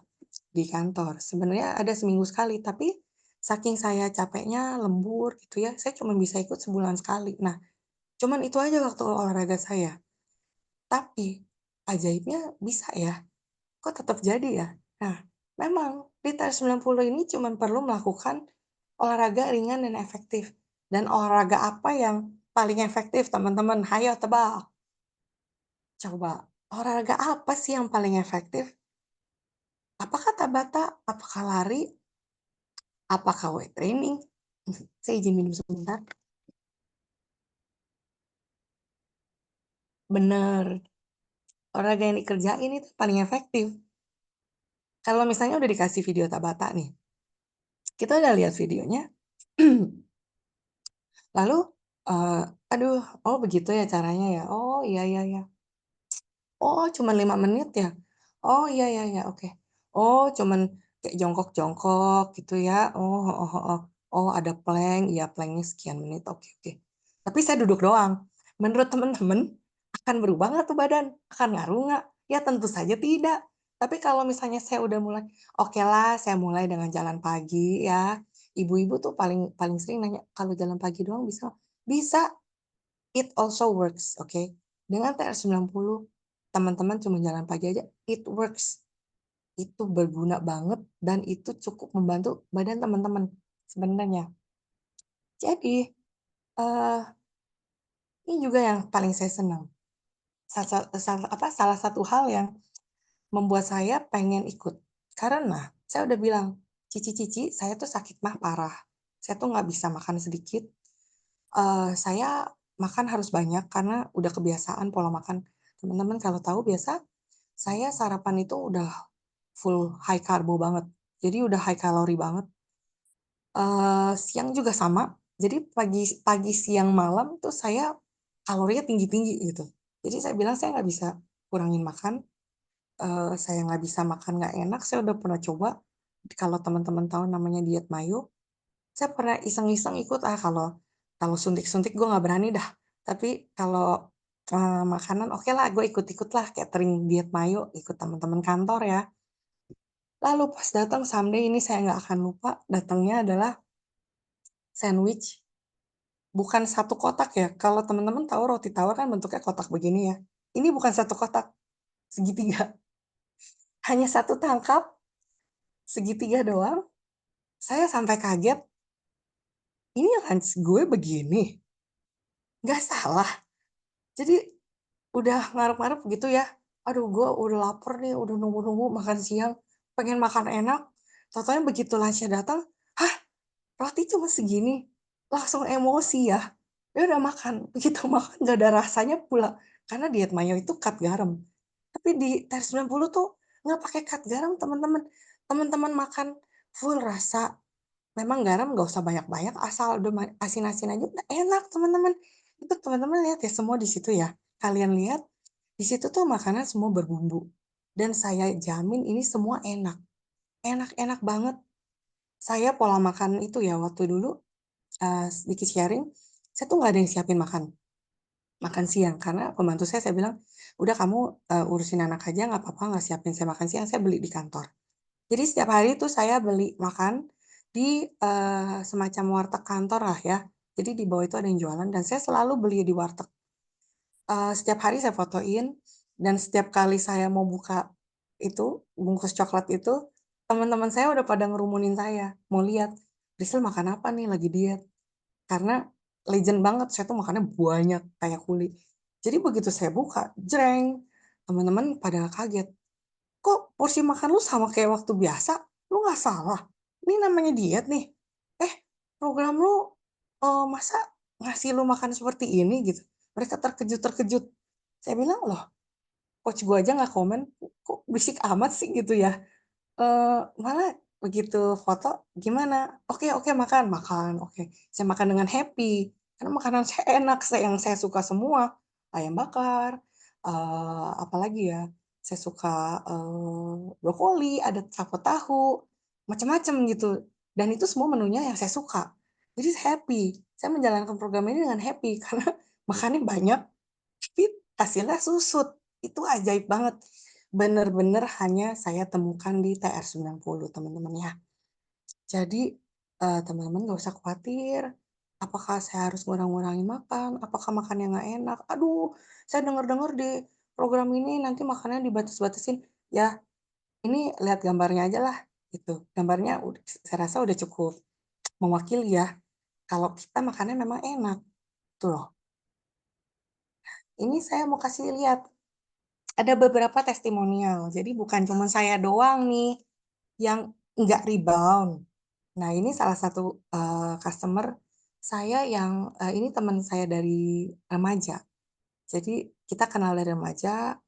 di kantor. Sebenarnya ada seminggu sekali, tapi saking saya capeknya, lembur gitu ya, saya cuma bisa ikut sebulan sekali. Nah, cuman itu aja waktu olahraga saya. Tapi ajaibnya bisa ya, kok tetap jadi ya? Nah, memang di TR90 ini cuman perlu melakukan olahraga ringan dan efektif. Dan olahraga apa yang paling efektif teman-teman? Hayo tebak. Coba, olahraga apa sih yang paling efektif? Apakah Tabata? Apakah lari? Apakah weight training? Saya izin minum sebentar. Bener, olahraga yang dikerjain itu paling efektif. Kalau misalnya udah dikasih video Tabata nih, kita udah lihat videonya, lalu, eee, "Aduh, oh begitu ya caranya ya? Oh, iya iya iya. Oh, cuman 5 menit ya? Oh, iya iya iya, oke. Oh, cuman kayak jongkok-jongkok gitu ya? Oh, heeh heeh. Oh, ada plank, iya plank-nya sekian menit, oke oke. Tapi saya duduk doang. Menurut temen-temen, akan berubah nggak tuh badan? Akan ngaruh nggak? Ya tentu saja tidak. Tapi kalau misalnya saya udah mulai, okelah saya mulai dengan jalan pagi ya. Ibu-ibu tuh paling paling sering nanya, "Kalau jalan pagi doang bisa?" Bisa. It also works, oke. Dengan TR90, teman-teman cuma jalan pagi aja, it works. Itu berguna banget dan itu cukup membantu badan teman-teman sebenarnya. Jadi, eee, ini juga yang paling saya senang. Salah satu hal yang membuat saya pengen ikut. Karena saya udah bilang, "Cici, saya tuh sakit mah parah. Saya tuh nggak bisa makan sedikit, saya makan harus banyak karena udah kebiasaan pola makan." Teman-teman kalau tahu biasa saya sarapan itu udah full high karbo banget. Jadi udah high kalori banget, siang juga sama. Jadi pagi pagi, siang, malam tuh saya kalorinya tinggi-tinggi gitu. Jadi saya bilang saya nggak bisa kurangin makan, saya nggak bisa makan nggak enak, saya udah pernah coba. Kalau teman-teman tahu namanya diet mayo, saya pernah iseng-iseng ikut, kalau kalau suntik-suntik gue nggak berani dah. Tapi kalau, makanan okelah gue ikut-ikut lah catering diet mayo, ikut teman-teman kantor ya. Lalu pas datang someday ini saya nggak akan lupa, datangnya adalah sandwich, bukan satu kotak ya, kalau teman-teman tahu roti tawar kan bentuknya kotak begini ya. Ini bukan satu kotak, segitiga. Hanya satu tangkap, segitiga doang, saya sampai kaget, "Ini lunch gue begini? Nggak salah?" Jadi udah ngarep-ngarep gitu ya, aduh gue udah lapar nih, udah nunggu-nunggu makan siang, pengen makan enak, Tahu-tahunya begitu lunch datang, "Hah, roti cuma segini?" Langsung emosi ya. Ya udah makan, begitu makan nggak ada rasanya pula, karena diet mayo itu cut garam. Tapi di TR90 tuh nggak pakai cut garam teman-teman. Teman-teman makan full rasa, memang garam nggak usah banyak-banyak, asal udah asin-asin aja udah enak teman-teman. Itu teman-teman lihat ya semua di situ ya, kalian lihat, di situ tuh makanan semua berbumbu, dan saya jamin ini semua enak, enak-enak banget. Saya pola makan itu ya waktu dulu, sedikit sharing, saya tuh nggak ada yang siapin makan siang, karena pembantu saya bilang, "Udah kamu, urusin anak aja nggak apa-apa, nggak siapin saya makan siang, saya beli di kantor." Jadi setiap hari itu saya beli makan di, semacam warteg kantor lah ya. Jadi di bawah itu ada yang jualan dan saya selalu beli di warteg. Setiap hari saya fotoin dan setiap kali saya mau buka itu, bungkus coklat itu, teman-teman saya udah pada ngerumunin saya, mau lihat, "Priscil makan apa nih lagi diet?" Karena legend banget, saya tuh makannya banyak kayak kuli. Jadi begitu saya buka, jreng, teman-teman pada kaget, "Kok porsi makan lu sama kayak waktu biasa? Lu nggak salah? Ini namanya diet nih. Eh, program lu, masa ngasih lu makan seperti ini?" Gitu. Mereka terkejut-terkejut. Saya bilang, "Loh, coach gua aja nggak komen, kok berisik amat sih?" Gitu ya. Malah begitu foto, "Gimana? Oke oke, makan." Makan, oke. Saya makan dengan happy, karena makanan saya enak, yang saya suka semua. Ayam bakar, apalagi ya, saya suka, brokoli, ada campur tahu, macam-macam gitu. Dan itu semua menunya yang saya suka. Jadi happy, saya menjalankan program ini dengan happy karena makannya banyak, tapi hasilnya susut. Itu ajaib banget. Bener-bener hanya saya temukan di TR90 teman-teman ya. Jadi, teman-teman nggak usah khawatir, apakah saya harus ngurang-ngurangin makan, apakah makannya nggak enak, "Aduh, saya dengar-dengar di program ini nanti makannya dibatas-batasin." Ya, ini lihat gambarnya aja lah, gitu. Gambarnya saya rasa udah cukup mewakili ya, kalau kita makannya memang enak, tuh loh. Ini saya mau kasih lihat, ada beberapa testimonial, jadi bukan cuma saya doang nih yang nggak rebound. Nah, ini salah satu, customer saya yang, ini teman saya dari remaja. Jadi kita kenal dari remaja,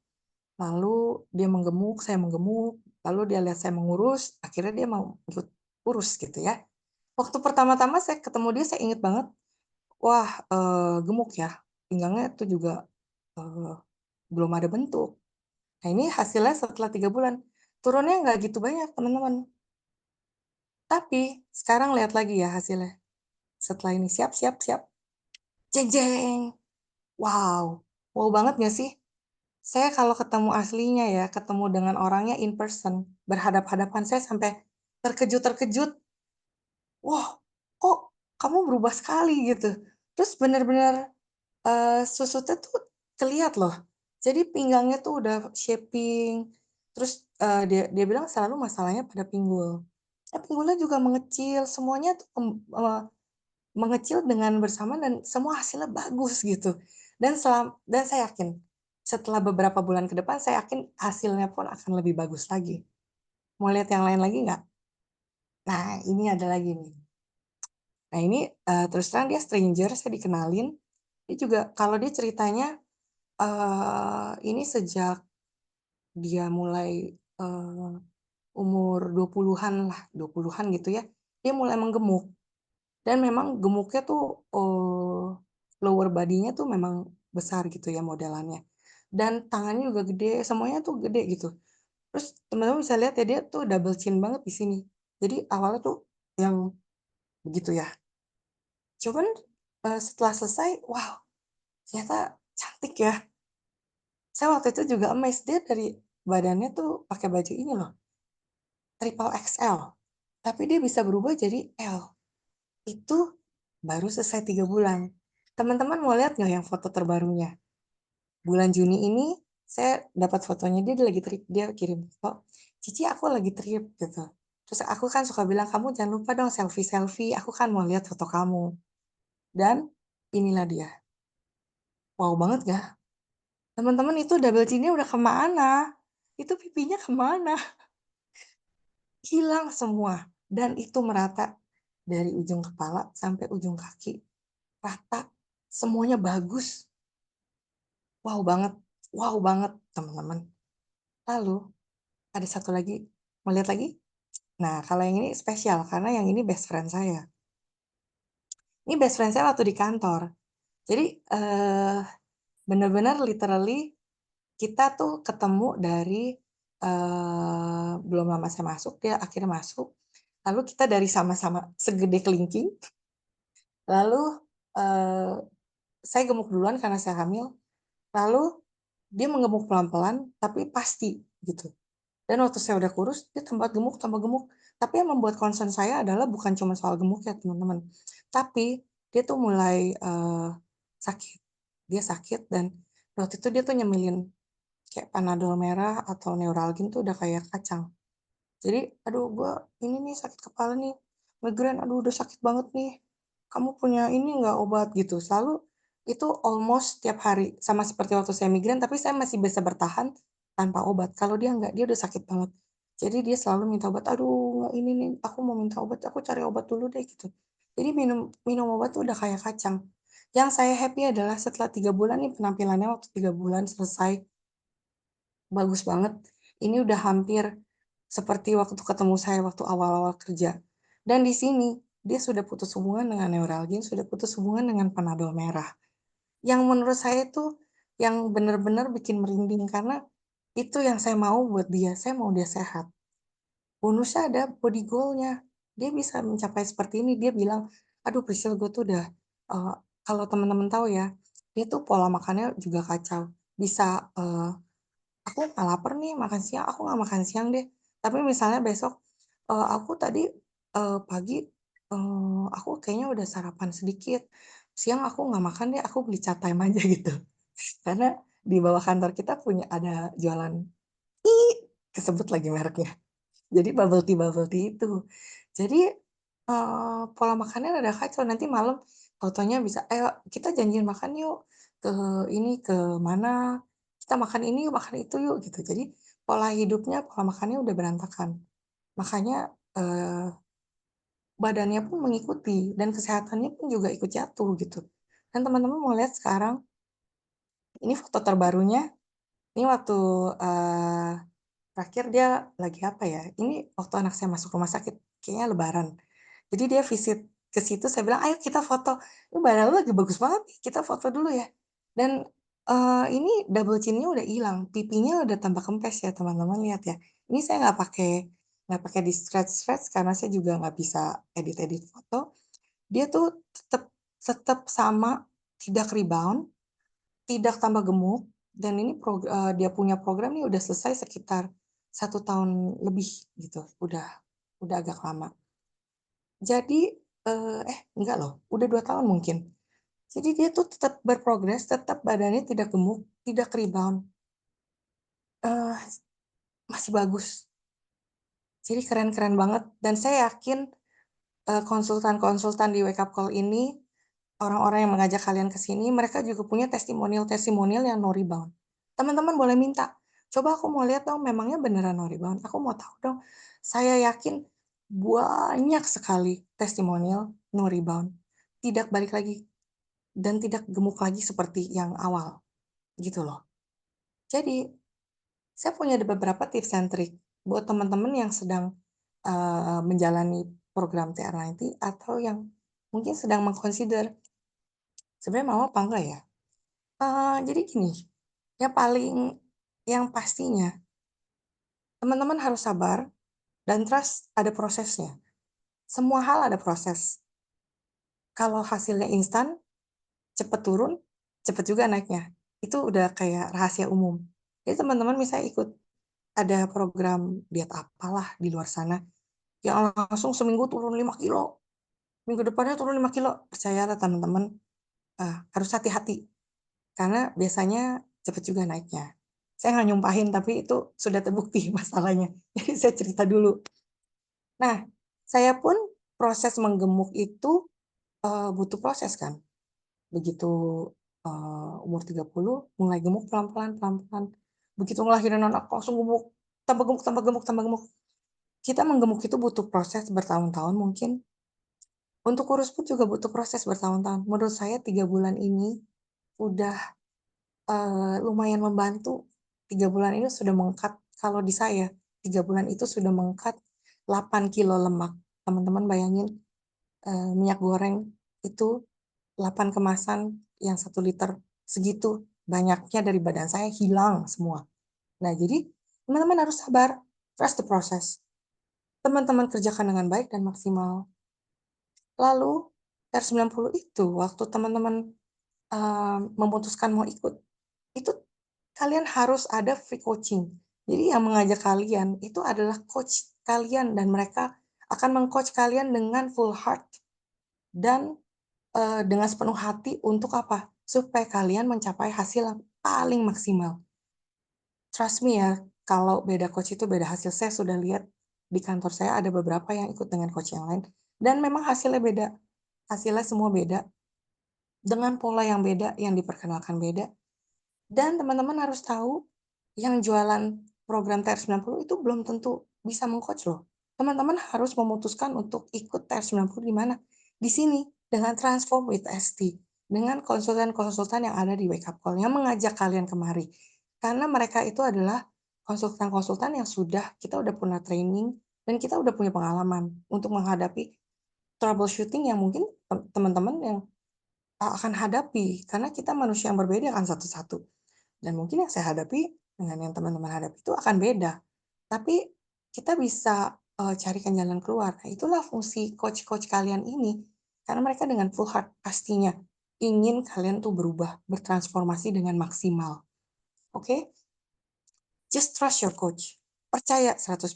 lalu dia menggemuk, saya menggemuk, lalu dia lihat saya mengurus, akhirnya dia mau ikut kurus gitu ya. Waktu pertama-tama saya ketemu dia, saya inget banget, wah, gemuk ya, pinggangnya tuh juga, eee, belum ada bentuk. Nah, ini hasilnya setelah 3 bulan, turunnya nggak gitu banyak teman-teman, tapi sekarang lihat lagi ya hasilnya. Setelah ini, "Siap siap siap." Jeng jeng. Wow, wow banget nggak sih? Saya kalau ketemu aslinya ya, ketemu dengan orangnya in person, berhadap-hadapan, saya sampai terkejut-terkejut, "Wah, kok kamu berubah sekali?" Gitu. Terus bener-bener, susutnya tuh kelihat loh. Jadi pinggangnya tuh udah shaping, terus, dia dia bilang selalu masalahnya pada pinggul. Pinggulnya juga mengecil, semuanya tuh, mengecil dengan bersamaan dan semua hasilnya bagus gitu. Dan saya yakin, setelah beberapa bulan ke depan saya yakin hasilnya pun akan lebih bagus lagi. Mau lihat yang lain lagi nggak? Nah, ini ada lagi nih. Nah ini, terus terang dia stranger, saya dikenalin. Dia juga kalau dia ceritanya, ini sejak dia mulai, umur 20-an lah, 20-an gitu ya, dia mulai menggemuk. Dan memang gemuknya tuh, lower body-nya tuh memang besar gitu ya modelannya. Dan tangannya juga gede, semuanya tuh gede gitu. Terus teman-teman bisa lihat ya dia tuh double chin banget di sini. Jadi awalnya tuh yang begitu ya. Cuman, setelah selesai, wow, ternyata cantik ya. Saya waktu itu juga amazed, dia dari badannya tuh pakai baju ini loh, triple XL, tapi dia bisa berubah jadi L. Itu baru selesai 3 bulan. Teman-teman mau lihat nggak yang foto terbarunya? Bulan Juni ini saya dapat fotonya dia lagi trip, dia kirim foto, "Cici aku lagi trip," gitu. Terus aku kan suka bilang, "Kamu jangan lupa dong selfie-selfie, aku kan mau lihat foto kamu." Dan inilah dia. Wow banget nggak? Teman-teman itu double chin-nya udah kemana? Itu pipinya kemana? hilang semua, dan itu merata dari ujung kepala sampai ujung kaki, rata, semuanya bagus. Wow banget, teman-teman. Lalu ada satu lagi, mau lihat lagi? Nah, kalau yang ini spesial karena yang ini best friend saya. Ini best friend saya waktu di kantor. Jadi, bener-bener literally kita tuh ketemu dari, belum lama saya masuk, dia akhirnya masuk, lalu kita dari sama-sama segede kelingking, lalu, eee, saya gemuk duluan karena saya hamil, lalu dia menggemuk pelan-pelan tapi pasti gitu. Dan waktu saya udah kurus, dia tambah gemuk. Tapi yang membuat concern saya adalah bukan cuma soal gemuk ya teman-teman, tapi dia tuh mulai, sakit. Dia sakit dan waktu itu dia tuh nyemilin kayak Panadol merah atau Neuralgin tuh udah kayak kacang. Jadi, "Aduh gua ini nih sakit kepala nih, migrain, aduh udah sakit banget nih, kamu punya ini nggak obat?" Gitu. Selalu itu almost tiap hari, sama seperti waktu saya migrain, tapi saya masih bisa bertahan tanpa obat. Kalau dia nggak, dia udah sakit banget. Jadi dia selalu minta obat, "Aduh ini nih, aku mau minta obat, aku cari obat dulu deh," gitu. Jadi minum minum obat tuh udah kayak kacang. Yang saya happy adalah setelah 3 bulan nih penampilannya waktu 3 bulan selesai, bagus banget. Ini udah hampir seperti waktu ketemu saya waktu awal-awal kerja. Dan di sini, dia sudah putus hubungan dengan Neuralgin, sudah putus hubungan dengan Panadol merah. Yang menurut saya itu yang benar-benar bikin merinding, karena itu yang saya mau buat dia, saya mau dia sehat. Bonusnya ada body goal-nya. Dia bisa mencapai seperti ini, dia bilang, "Aduh Priscil, gue tuh udah," eee, kalau teman-teman tahu ya, dia tuh pola makannya juga kacau. Bisa, "Aku nggak laper nih makan siang, aku nggak makan siang deh." Tapi misalnya besok, "Aku tadi, pagi, aku kayaknya udah sarapan sedikit, siang aku nggak makan deh, aku beli cat time aja," gitu. Karena di bawah kantor kita punya ada jualan kesebut lagi mereknya. Jadi bubble tea itu. Jadi, pola makannya rada kacau, nanti malam tau-taunya bisa, "Ayo kita janjian makan yuk, ke ini, ke mana, kita makan ini yuk, makan itu yuk," gitu. Jadi pola hidupnya, pola makannya udah berantakan. Makanya, badannya pun mengikuti dan kesehatannya pun juga ikut jatuh gitu. Dan teman-teman mau lihat sekarang, ini foto terbarunya, ini waktu, eee, terakhir dia lagi apa ya, ini waktu anak saya masuk rumah sakit, kayaknya lebaran. Jadi dia visit ke situ, saya bilang, "Ayo kita foto, ini badan lu lagi bagus banget nih, kita foto dulu ya." Dan, ini double chin-nya udah hilang, pipinya udah tambah kempes ya teman-teman lihat ya. Ini saya nggak pakai di-stretch-stretch karena saya juga nggak bisa edit-edit foto. Dia tuh tetep tetep sama, tidak rebound, tidak tambah gemuk, dan ini dia punya program nih udah selesai sekitar 1 tahun lebih gitu, udah agak lama. Jadi, enggak loh, udah 2 tahun mungkin. Jadi dia tuh tetap berprogres, tetap badannya tidak gemuk, tidak rebound, eee, masih bagus. Jadi keren-keren banget dan saya yakin, konsultan-konsultan di Wake Up Call ini, orang-orang yang mengajak kalian ke sini, mereka juga punya testimonial-testimonial yang no rebound. Teman-teman boleh minta, "Coba aku mau lihat dong memangnya beneran no rebound? Aku mau tahu dong." Saya yakin banyak sekali testimonial no rebound, tidak balik lagi. Dan tidak gemuk lagi seperti yang awal, gitu loh. Jadi, saya punya ada beberapa tips and trik buat teman-teman yang sedang, menjalani program TR90 atau yang mungkin sedang meng-consider, "Sebenarnya mau apa enggak ya?" Jadi gini, yang paling yang pastinya teman-teman harus sabar dan trust ada prosesnya. Semua hal ada proses. Kalau hasilnya instan, cepet turun, cepet juga naiknya. Itu udah kayak rahasia umum. Jadi teman-teman misalnya ikut ada program diet apalah di luar sana, yang langsung seminggu turun 5 kilo, minggu depannya turun 5 kilo, percayalah teman-teman, harus hati-hati, karena biasanya cepet juga naiknya. Saya nggak nyumpahin, tapi itu sudah terbukti masalahnya. Jadi saya cerita dulu. Nah, saya pun proses menggemuk itu, butuh proses kan. Begitu, umur 30 mulai gemuk pelan-pelan pelan-pelan. Begitu ngelahirin anak langsung gemuk, tambah gemuk tambah gemuk tambah gemuk. kita menggemuk itu butuh proses bertahun-tahun mungkin, untuk kurus pun juga butuh proses bertahun-tahun. Menurut saya 3 bulan ini udah, lumayan membantu. 3 bulan ini sudah kalau di saya, 3 bulan itu sudah meng-cut 8 kilo lemak. Teman-teman bayangin, minyak goreng itu 8 kemasan yang 1 liter, segitu banyaknya dari badan saya hilang semua. Nah, jadi teman-teman harus sabar, trust the process. Teman-teman kerjakan dengan baik dan maksimal. Lalu R90 itu waktu teman-teman, memutuskan mau ikut, itu kalian harus ada free coaching. Jadi yang mengajak kalian itu adalah coach kalian dan mereka akan meng-coach kalian dengan full heart dan, dengan sepenuh hati untuk apa? Supaya kalian mencapai hasil yang paling maksimal. Trust me ya, kalau beda coach itu beda hasil. Saya sudah lihat di kantor saya ada beberapa yang ikut dengan coach yang lain dan memang hasilnya beda. Hasilnya semua beda, dengan pola yang beda, yang diperkenalkan beda. Dan teman-teman harus tahu, yang jualan program TR90 itu belum tentu bisa meng-coach loh. Teman-teman harus memutuskan untuk ikut TR90 di mana? Di sini, dengan Transform with ST, dengan konsultan-konsultan yang ada di Wake Up Call, yang mengajak kalian kemari. Karena mereka itu adalah konsultan-konsultan yang kita udah pernah training, dan kita udah punya pengalaman untuk menghadapi troubleshooting yang mungkin teman-teman yang akan hadapi, karena kita manusia yang berbeda kan satu-satu. Dan mungkin yang saya hadapi dengan yang teman-teman hadapi itu akan beda. Tapi kita bisa, carikan jalan keluar. Nah, itulah fungsi coach-coach kalian ini. Karena mereka dengan full heart pastinya ingin kalian tuh berubah, bertransformasi dengan maksimal. Oke? Just trust your coach. Percaya 100%.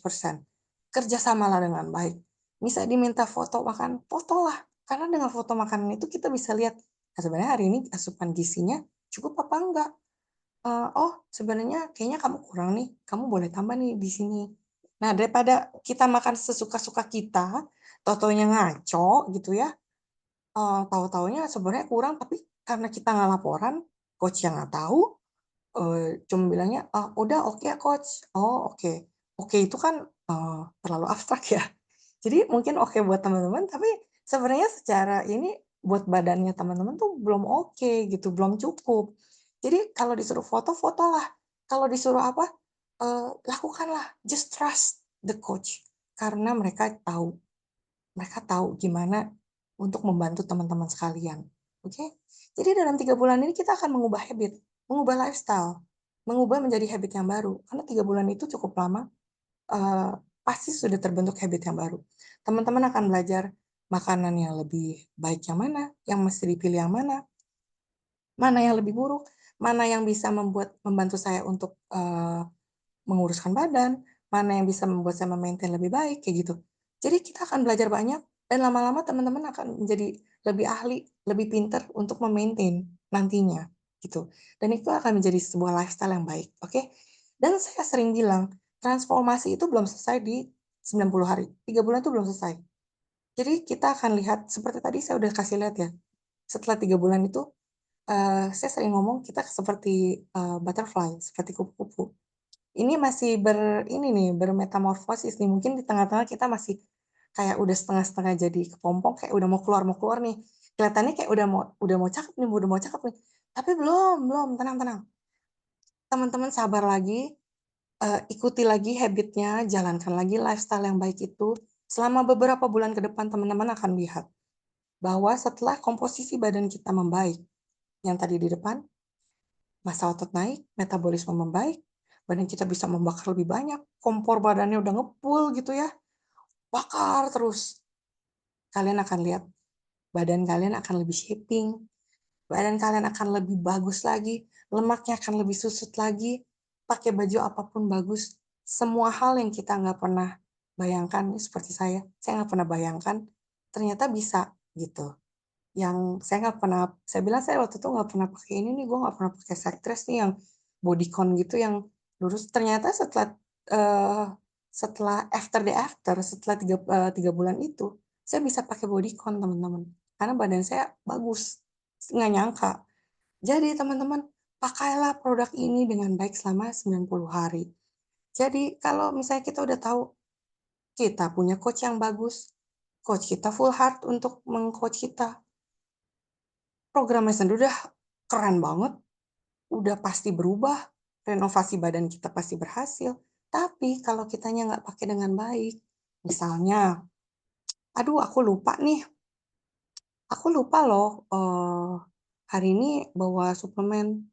Kerjasamalah dengan baik. Bisa diminta foto makan, fotolah. Karena dengan foto makanan itu kita bisa lihat, nah sebenarnya hari ini asupan gizinya cukup apa enggak. Oh sebenarnya kayaknya kamu kurang nih, kamu boleh tambah nih di sini. Nah daripada kita makan sesuka-suka kita, tau-taunya ngaco gitu ya, tahu-taunya sebenarnya kurang tapi karena kita nggak laporan, coach yang nggak tahu, cuma bilangnya, udah oke ya coach." Oh oke. Oke itu kan, terlalu abstrak ya. Jadi mungkin oke buat teman-teman, tapi sebenarnya secara ini buat badannya teman-teman tuh belum oke gitu, belum cukup. Jadi kalau disuruh foto, fotolah. Kalau disuruh apa, lakukanlah. Just trust the coach. Karena mereka tahu gimana untuk membantu teman-teman sekalian, oke? Jadi dalam 3 bulan ini kita akan mengubah habit, mengubah lifestyle, mengubah menjadi habit yang baru. Karena 3 bulan itu cukup lama, eee, pasti sudah terbentuk habit yang baru. Teman-teman akan belajar makanan yang lebih baik yang mana, yang mesti dipilih yang mana, mana yang lebih buruk, mana yang bisa membantu saya untuk, menguruskan badan, mana yang bisa membuat saya me-maintain lebih baik, kayak gitu. Jadi kita akan belajar banyak dan lama-lama teman-teman akan menjadi lebih ahli, lebih pintar untuk me-maintain nantinya, gitu. Dan itu akan menjadi sebuah lifestyle yang baik, oke? Dan saya sering bilang, transformasi itu belum selesai di 90 hari, 3 bulan itu belum selesai. Jadi kita akan lihat seperti tadi saya udah kasih lihat ya, setelah 3 bulan itu, saya sering ngomong kita seperti, butterfly, seperti kupu-kupu. Ini masih ini nih, bermetamorfosis nih, mungkin di tengah-tengah kita masih kayak udah setengah-setengah jadi kepompong, kayak udah mau keluar nih. Kelihatannya kayak udah mau cakep nih, udah mau cakep nih. Tapi belum belum, tenang tenang. Teman-teman sabar lagi, ikuti lagi habit-nya, jalankan lagi lifestyle yang baik itu. Selama beberapa bulan ke depan teman-teman akan lihat bahwa setelah komposisi badan kita membaik, yang tadi di depan, massa otot naik, metabolisme membaik, badan kita bisa membakar lebih banyak, kompor badannya udah ngepul gitu ya, bakar terus. Kalian akan lihat, badan kalian akan lebih shaping, badan kalian akan lebih bagus lagi, lemaknya akan lebih susut lagi, pakai baju apapun bagus. Semua hal yang kita nggak pernah bayangkan, seperti saya nggak pernah bayangkan, ternyata bisa gitu. Yang saya bilang saya waktu itu nggak pernah pakai ini nih, gue nggak pernah pakai side dress nih yang bodycon gitu yang lurus. Ternyata eee, setelah after the after, setelah 3 bulan itu, saya bisa pakai bodycon teman-teman, karena badan saya bagus, nggak nyangka. Jadi teman-teman, pakailah produk ini dengan baik selama 90 hari. Jadi kalau misalnya kita udah tahu kita punya coach yang bagus, coach kita full heart untuk meng-coach kita. Program Mason udah keren banget, udah pasti berubah, renovasi badan kita pasti berhasil. Tapi kalau kitanya nggak pakai dengan baik, misalnya, "Aduh aku lupa loh, hari ini bawa suplemen,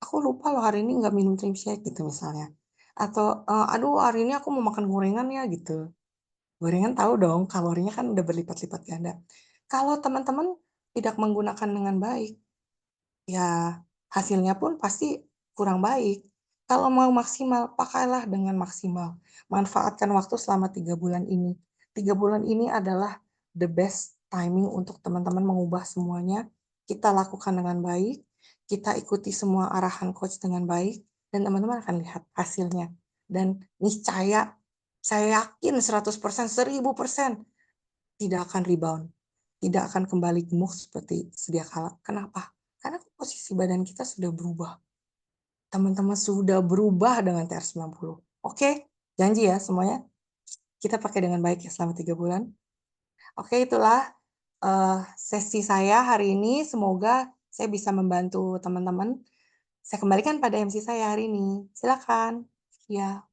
aku lupa loh hari ini nggak minum Trim Shake," gitu misalnya. Atau, "Aduh hari ini aku mau makan gorengan ya," gitu. Gorengan tahu dong kalorinya kan udah berlipat-lipat ganda. Kalau teman-teman tidak menggunakan dengan baik, ya, hasilnya pun pasti kurang baik. Kalau mau maksimal, pakailah dengan maksimal. Manfaatkan waktu selama 3 bulan ini. 3 bulan ini adalah the best timing untuk teman-teman mengubah semuanya. Kita lakukan dengan baik, kita ikuti semua arahan coach dengan baik, dan teman-teman akan lihat hasilnya. Dan niscaya, saya yakin 100%, 1000% tidak akan rebound, tidak akan kembali gemuk seperti sedia kala. Kenapa? Karena posisi badan kita sudah berubah. Teman-teman sudah berubah dengan TR90. Oke, janji ya semuanya, kita pakai dengan baik ya selama 3 bulan. Oke, itulah, sesi saya hari ini. Semoga saya bisa membantu teman-teman. Saya kembalikan pada MC saya hari ini. Silakan. Iya.